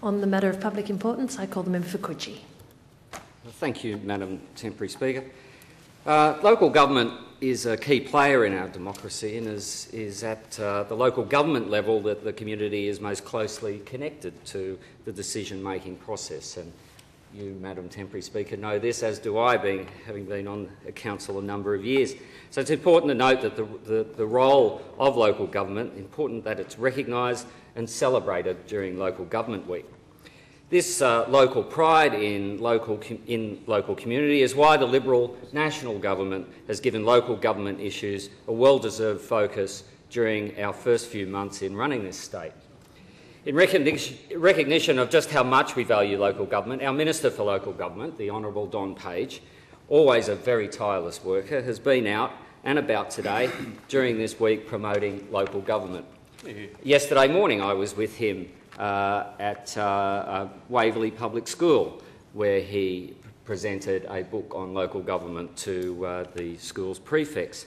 On the matter of public importance, I call the member for Coogee. Thank you, Madam Temporary Speaker. Local government is a key player in our democracy and is at the local government level that the community is most closely connected to the decision-making process. And you, Madam Temporary Speaker, know this, as do I, having been on a council a number of years. So it's important to note that the role of local government, important that it's recognised and celebrated during Local Government Week. This local pride in local community is why the Liberal National Government has given local government issues a well-deserved focus during our first few months in running this state. In recognition of just how much we value local government, our Minister for Local Government, the Honourable Don Page, always a very tireless worker, has been out and about today during this week promoting local government. Yesterday morning I was with him at Waverley Public School, where he presented a book on local government to the school's prefects.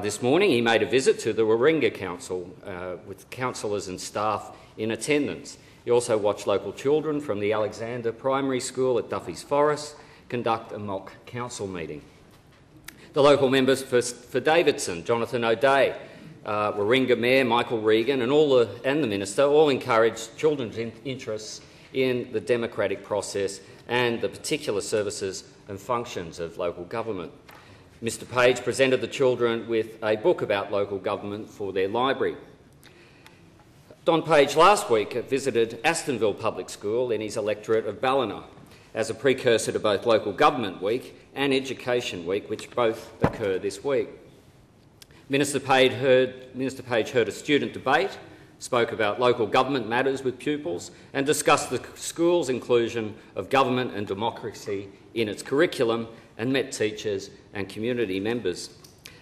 This morning he made a visit to the Warringah Council with councillors and staff in attendance. He also watched local children from the Alexander Primary School at Duffy's Forest conduct a mock council meeting. The local members for Davidson, Jonathan O'Dea, Warringah Mayor Michael Regan and the Minister all encouraged children's interests in the democratic process and the particular services and functions of local government. Mr Page presented the children with a book about local government for their library. Don Page last week visited Astonville Public School in his electorate of Ballina as a precursor to both Local Government Week and Education Week, which both occur this week. Minister Page heard a student debate, spoke about local government matters with pupils and discussed the school's inclusion of government and democracy in its curriculum and met teachers and community members.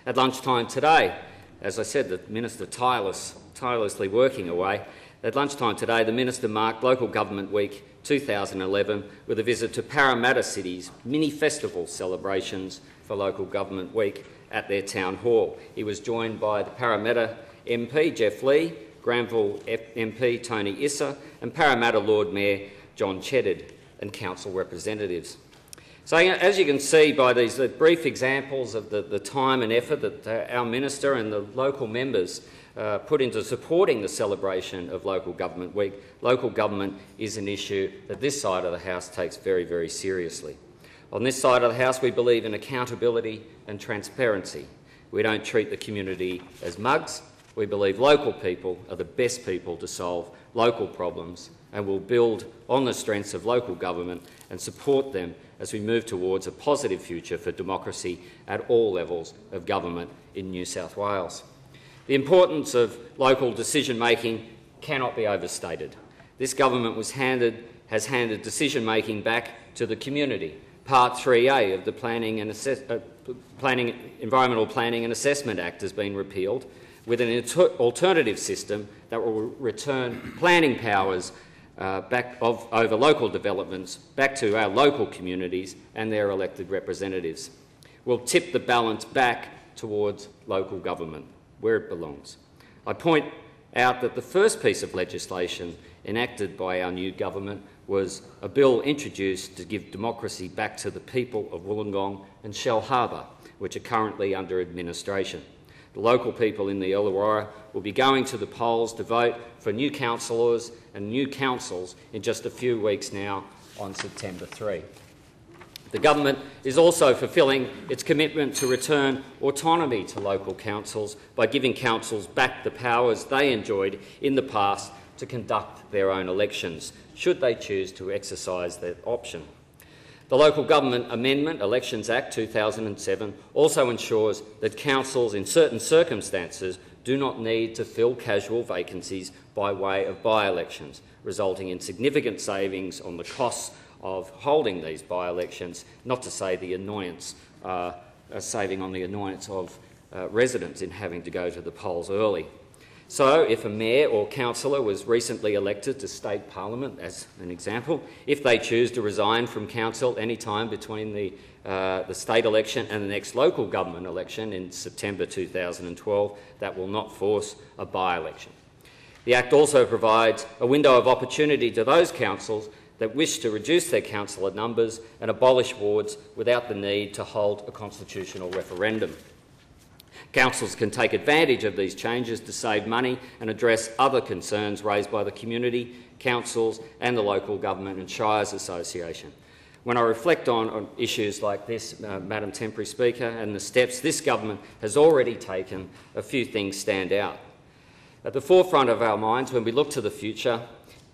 At lunchtime today, as I said, the Minister tirelessly working away, at lunchtime today the Minister marked Local Government Week 2011 with a visit to Parramatta City's mini-festival celebrations for Local Government Week at their town hall. He was joined by the Parramatta MP Jeff Lee, Granville MP Tony Issa and Parramatta Lord Mayor John Cheddar and council representatives. So as you can see by these brief examples of the time and effort that our Minister and the local members put into supporting the celebration of Local Government Week, local government is an issue that this side of the House takes very, very seriously. On this side of the House, we believe in accountability and transparency. We don't treat the community as mugs. We believe local people are the best people to solve local problems and will build on the strengths of local government and support them as we move towards a positive future for democracy at all levels of government in New South Wales. The importance of local decision-making cannot be overstated. This government has handed decision-making back to the community. Part 3A of the Environmental Planning and Assessment Act has been repealed, with an alternative system that will return planning powers over local developments back to our local communities and their elected representatives. We'll tip the balance back towards local government, where it belongs. I point out that the first piece of legislation enacted by our new government was a bill introduced to give democracy back to the people of Wollongong and Shell Harbour, which are currently under administration. The local people in the Illawarra will be going to the polls to vote for new councillors and new councils in just a few weeks now on September 3. The government is also fulfilling its commitment to return autonomy to local councils by giving councils back the powers they enjoyed in the past to conduct their own elections, should they choose to exercise that option. The Local Government Amendment Elections Act 2007 also ensures that councils in certain circumstances do not need to fill casual vacancies by way of by-elections, resulting in significant savings on the costs of holding these by-elections, not to say the annoyance, saving on the annoyance of residents in having to go to the polls early. So, if a mayor or councillor was recently elected to state parliament, as an example, if they choose to resign from council any time between the state election and the next local government election in September 2012, that will not force a by-election. The Act also provides a window of opportunity to those councils that wish to reduce their councillor numbers and abolish wards without the need to hold a constitutional referendum. Councils can take advantage of these changes to save money and address other concerns raised by the community, councils and the Local Government and Shires Association. When I reflect on issues like this, Madam Temporary Speaker, and the steps this government has already taken, a few things stand out. At the forefront of our minds when we look to the future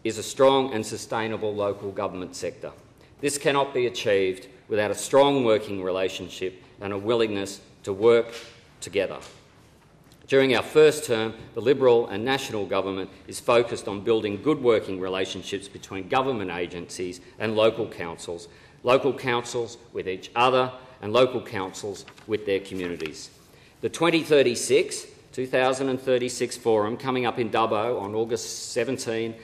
is a strong and sustainable local government sector. This cannot be achieved without a strong working relationship and a willingness to work together. During our first term, the Liberal and National Government is focused on building good working relationships between government agencies and local councils with each other and local councils with their communities. The 2036 Forum coming up in Dubbo on August 17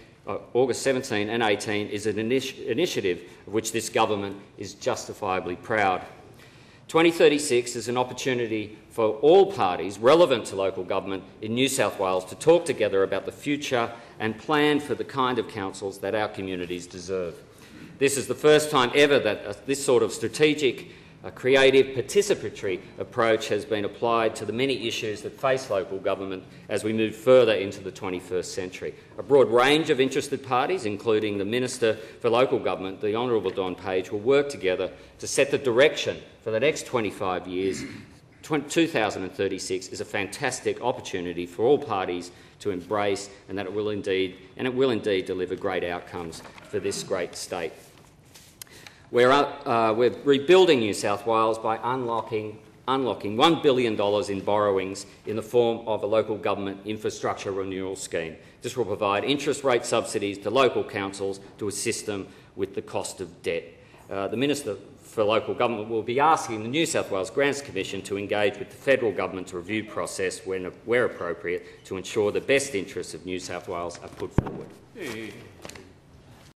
and 18 is an initiative of which this government is justifiably proud. 2036 is an opportunity for all parties relevant to local government in New South Wales to talk together about the future and plan for the kind of councils that our communities deserve. This is the first time ever that this sort of strategic, creative, participatory approach has been applied to the many issues that face local government as we move further into the 21st century. A broad range of interested parties, including the Minister for Local Government, the Honourable Don Page, will work together to set the direction for the next 25 years. 2036 is a fantastic opportunity for all parties to embrace, and that it will indeed deliver great outcomes for this great state. We're rebuilding New South Wales by unlocking $1 billion in borrowings in the form of a local government infrastructure renewal scheme. This will provide interest rate subsidies to local councils to assist them with the cost of debt. The Minister for Local Government will be asking the New South Wales Grants Commission to engage with the federal government's review process where appropriate to ensure the best interests of New South Wales are put forward.